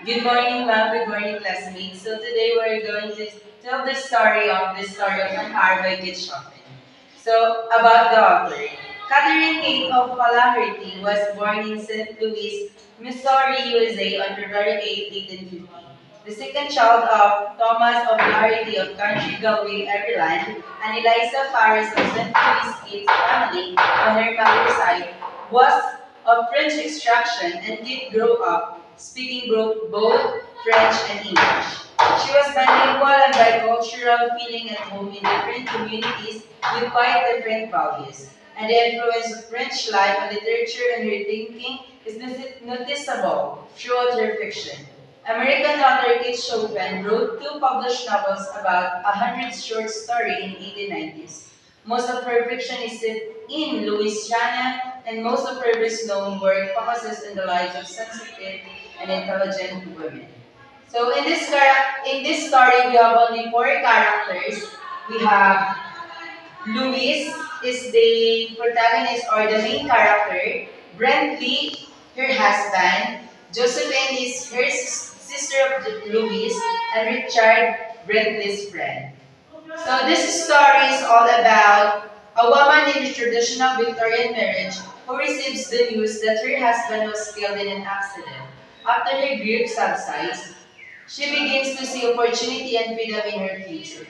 Good morning, ma'am. Good morning, classmates. So today we're going to tell the story of an hour by Kit Chopin. So about the author, Catherine Kate of Flaherty was born in St. Louis, Missouri, USA on February 8, 1850. The second child of Thomas of Flaherty of Country Galway, Ireland, and Eliza Farris of St. Louis Kate's family on her mother's side was of French extraction and did grow up speaking both French and English. She was bilingual and bicultural, feeling at home in different communities with quite different values. And the influence of French life and literature and her thinking is noticeable throughout her fiction. American author Kate Chopin wrote two published novels about 100 short stories in 1890s. Most of her fiction is set in Louisiana, and most of her best-known work focuses on the lives of sensitive and intelligent women. So in this story, we have only four characters. We have Louis is the protagonist or the main character. Brentley, her husband. Josephine is her sister of Louis, and Richard, Brentley's friend. So this story is all about a woman in a traditional Victorian marriage who receives the news that her husband was killed in an accident. After her grief subsides, she begins to see opportunity and freedom in her future.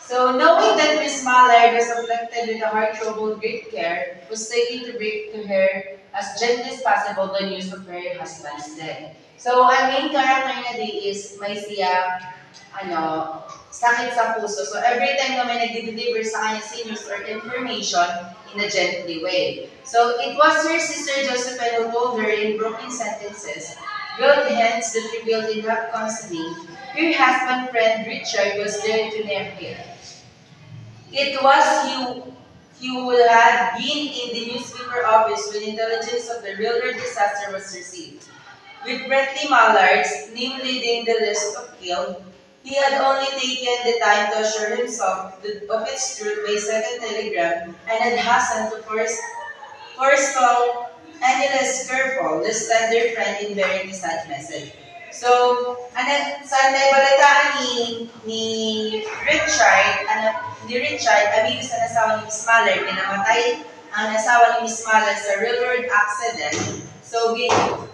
So knowing that Miss Mallard was afflicted with a heart trouble, great care was taken to break to her as gently as possible the news of her husband's death. So ang main character na di is may siya sakit sa puso. So every time na may nag-deliver sa kanya sinews or information in a gently way. So it was her sister Josephine who told her in broken sentences, build hands that revealed in her counseling. Her husband friend Richard was there to nurse her. It was he who had been in the newspaper office when intelligence of the railroad disaster was received. With Brentley Mallard's name leading the list of killed, he had only taken the time to assure himself of its truth by second telegram and had hastened to forestall any less careful, the slender friend in bearing the sad message. So, sa naibalitaan ni Richard, amigo sa nasawa ni Miss Mallard, na namatay ang nasawa ni Miss Mallard sa railroad accident. So,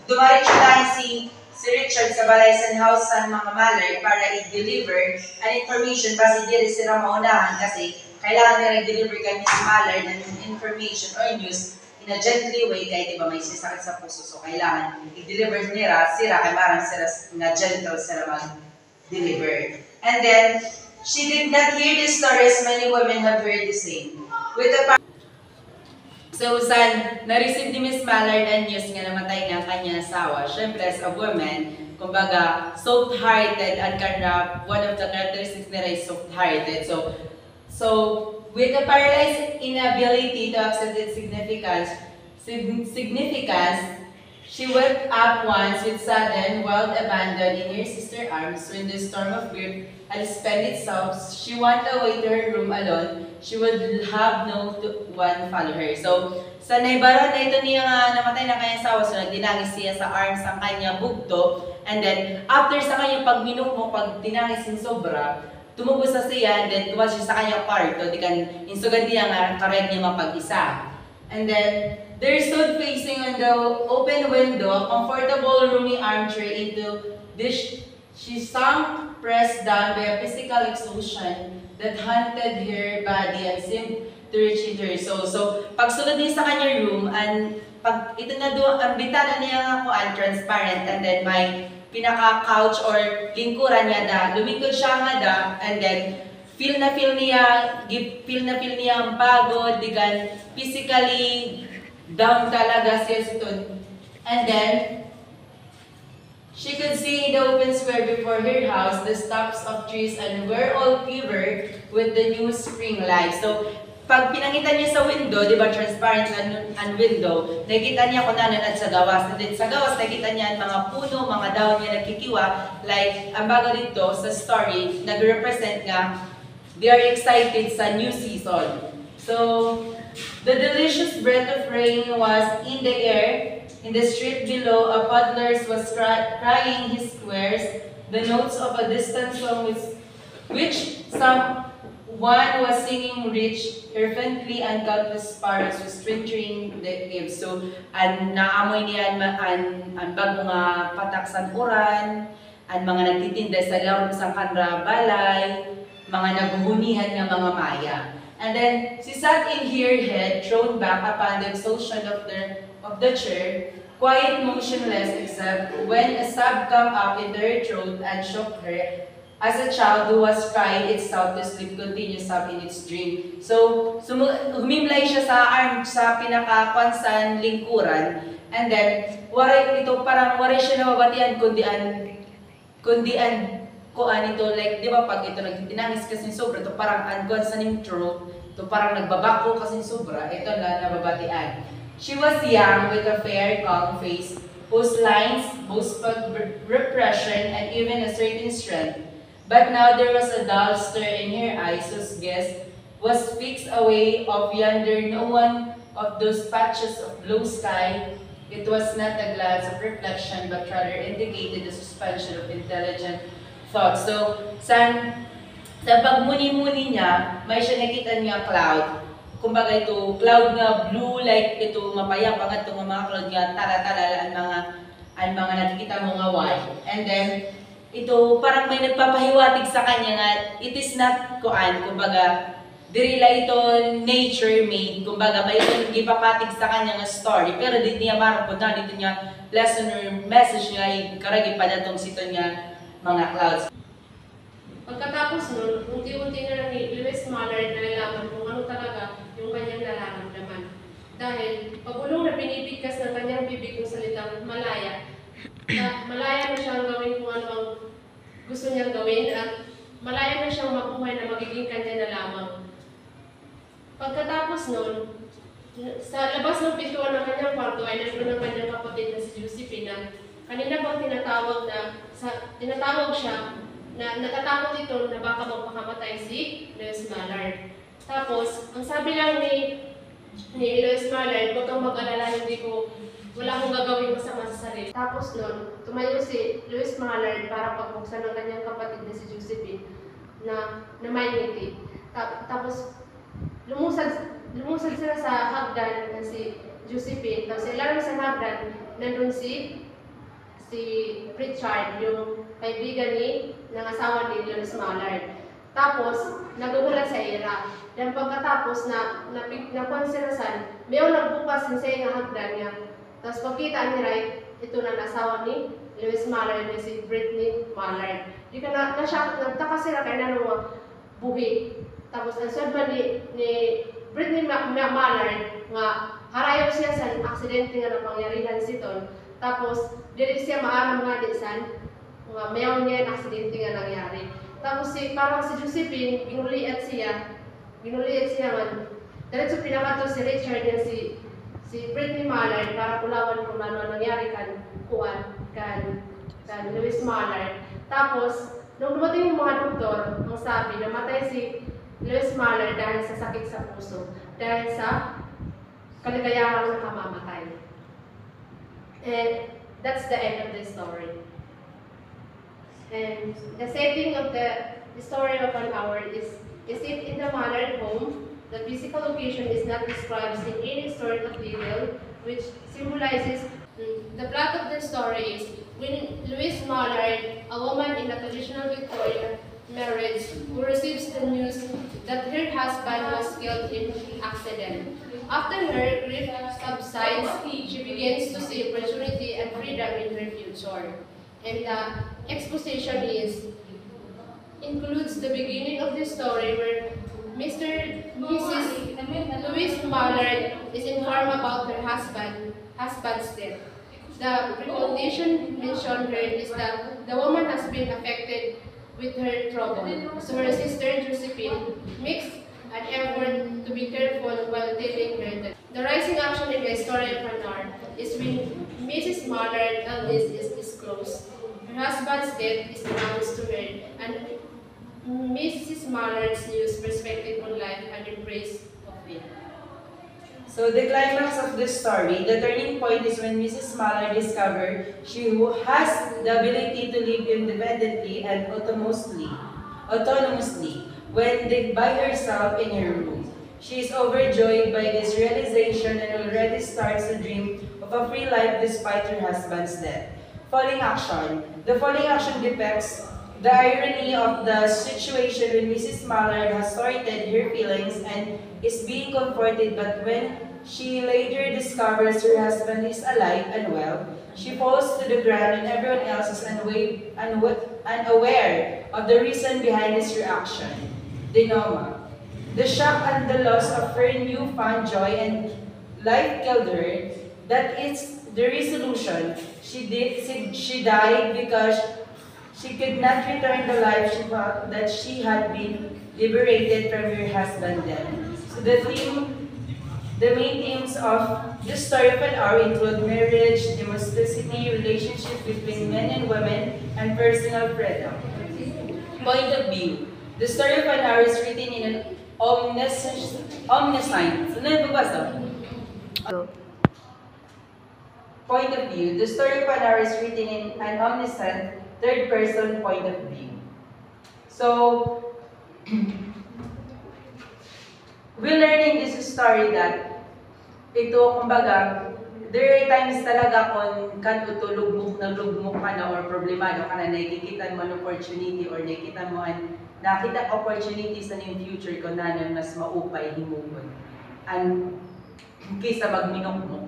dumaritso tayo si Richard sa Balaysan House sa mga Mallard para i-deliver ang information kasi di rin sila maunahan kasi kailangan nila i-deliver kay Miss Mallard ng information or news in a gently way kahit diba may sisakit sa puso. So, kailangan i-deliver nila sila kay marang sila nga gentle sila mag-deliver. And then, she did not hear the stories many women have heard the same. With the So, na-receive ni Miss Mallard ang news nga namatay ng kanyang asawa. Siyempre, as a woman, kumbaga, soft-hearted at one of the characteristics nila is soft-hearted. So, with the paralyzed inability to accept its significance, she wept up once with sudden, wild abandon in her sister's arms. When the storm of grief had spent itself, she went away to her room alone. She would have no one follow her. So, sa naibaran na ito niya nga namatay na kanyang asawa, so nagdinangis siya sa arms ang kanyang bugto. And then, after sa kanyang pagminukmo, pag dinangis yung sobra, tumubos na siya, and then tuwas siya sa kanyang kwarto, di kan insugan niya nga kared niya mapag-isa. And then, there stood facing on the open window, a comfortable roomy armchair into this she sunk, pressed down by a physical exhaustion that haunted her body and seemed to reach into her soul. So, pagsulod niya sa kanyang room, and pag ito na doon, ang bitana niya nga po, transparent, and then may pinaka-couch or lingkuran niya da, lumikod siya nga da, and then feel na feel niya ang pagod, digan, physically down talaga siya sito. And then, she could see in the open square before her house the stumps of trees and were all quivered with the new spring light. So, pag pinangita niya sa window, di ba, transparent ang window, nakita niya kung nanan at sa gawas. And then sa gawas, nakita niya ang mga puno, mga daon niya nagkikiwa. Like, ang bago dito sa story, nag-represent nga, they are excited sa new season. So, the delicious breath of rain was in the air. In the street below, a puddler was crying his squares, the notes of a distant song which someone was singing rich, fervently, and countless sparrows was twittering the caves. So, naamoy niyan ang bagong nga patak sa uran, ang mga nagtitinda sa laro sa kanra balay, mga naguhunihan ng mga maya. And then, she sat in her head, thrown back upon the exhaustion of the chair, quiet, motionless, except when a sob came up into her throat and shook her, as a child who was crying itself to sleep continues sob in its dream. So, humimlay siya sa pinaka-kwansan lingkuran, and then, waray siya nababatian, kundi kuan ito, like, di ba pag ito nagtitinangis kasi sobra, ito parang angkon sa ning throat, ito parang nagbabako kasi sobra, ito na nababatian. She was young with a fair, calm face, whose lines boasted repression and even a certain strength. But now there was a dull stir in her eyes whose gaze was fixed away off yonder, no one of those patches of blue sky. It was not a glance of reflection, but rather indicated the suspension of intelligent thought. So, sa pagmuni-muni niya, may siya nakita niya cloud. Kumbaga ito, cloud nga blue, like ito mapayang pangat itong mga cloud nga tala-tala ang mga nakikita mo nga white. And then, ito parang may nagpapahiwatig sa kanya nga, it is not kuan, kumbaga, dirila ito nature-made, kumbaga may ito gipapatig sa kanya nga story, pero dito niya marang po na, dito niya lesson or message niya, karagi pa na itong sito niya, mga clouds. Pagkatapos nun, unti-unti na lang ni Lewis Mallard nalalaman kung ano talaga yung kanyang nararamdaman. Dahil pagulong na binibigkas ng kanyang bibig ng salitang malaya, malaya na siyang gawin kung ano ang gusto niyang gawin at malaya na siyang mabuhay na magiging kanya na lamang. Pagkatapos nun, sa labas ng pintuan ng kanyang kwarto ay nandun ang kanyang kapatid na si Josephine. Kanina bang tinatawag siya na natatakot ito na baka magpakamatay si Lewis Mallard. Tapos, ang sabi lang ni Lewis Mallard, huwag kang mag-alala, wala akong gagawin masama sa sarili. Tapos nun, tumayo si Lewis Mallard para pagbuksan ng kanyang kapatid na si Josephine na may ngiti. Tapos, lumusad sila sa hagdan na si Josephine. Tapos, ilalim sa hagdan, nandun si Richard, yung kaibigan ng asawa ni Lewis Mallard. Tapos, nagugulat sa ira. Dan pagkatapos napansirasan, mayroong nagbukas sa nga hagdan niya. Tapos pagkita ni Wright, ito na asawa ni Lewis Mallard na si Brittany Mallard. Di ka nagtaka sila kay nanong buhi. Tapos ang sabi ni Brittany Mallard nga harayaw siya sa aksidente nga napangyarihan si Ton. Tapos, dili siya maaram nga di san, mayroon niya ang aksidente nga nangyari. Tapos, parang si Josephine, ginuliat siya man. Diretso pinakato si Richard yan si Brittany Mallard para kulawan kung ano nangyari kan Lewis Mallard. Tapos, nung dumating yung mga doktor, ang sabi, namatay si Lewis Mallard dahil sa sakit sa puso, dahil sa kaligayahan ng kamamatay. And that's the end of the story. And the setting of the story of an hour is it in the Mallard home. The physical location is not described in any sort of detail, which symbolizes the plot of the story is when Lewis Mallard, a woman in a traditional Victorian marriage, who receives the news that her husband was killed in an accident. After her grief subsides, she begins to see opportunity and freedom in her future. And the exposition includes the beginning of the story where Mrs. Lewis Mallard is informed about her husband's death. The recommendation mentioned here is that the woman has been affected with her trouble. So her sister Josephine makes an effort to be careful while telling her that the rising action in the story of Hanar is when Mrs. Mallard illness is disclosed. Her husband's death is announced to her, and Mrs. Mallard's news perspective on life and embrace of it. So the climax of the story, the turning point is when Mrs. Mallard discovered she has the ability to live independently and autonomously when by herself in her room. She is overjoyed by this realization and already starts to dream of a free life despite her husband's death. Falling action. The falling action depicts the irony of the situation when Mrs. Mallard has sorted her feelings and is being comforted, but when she later discovers her husband is alive and well, she falls to the ground and everyone else is unaware of the reason behind his reaction. Denoma. The shock and the loss of her newfound joy and life killed her. That is the resolution. She died because she could not return the life she thought that she had been liberated from her husband then. So the main themes of this story of an hour include marriage, domesticity, relationship between men and women, and personal freedom. Point of view. The story of an hour is written in an omniscient. Point of view. The story of an hour is written in an omniscient third-person point of view. So, we learn in this story that ito, kumbaga, there are times talaga kung lugmok ka na or problemado ka na, nakikita mo an opportunity or nakita opportunities na yung future ko na mas maupay himugon. And kaysa magminok mo.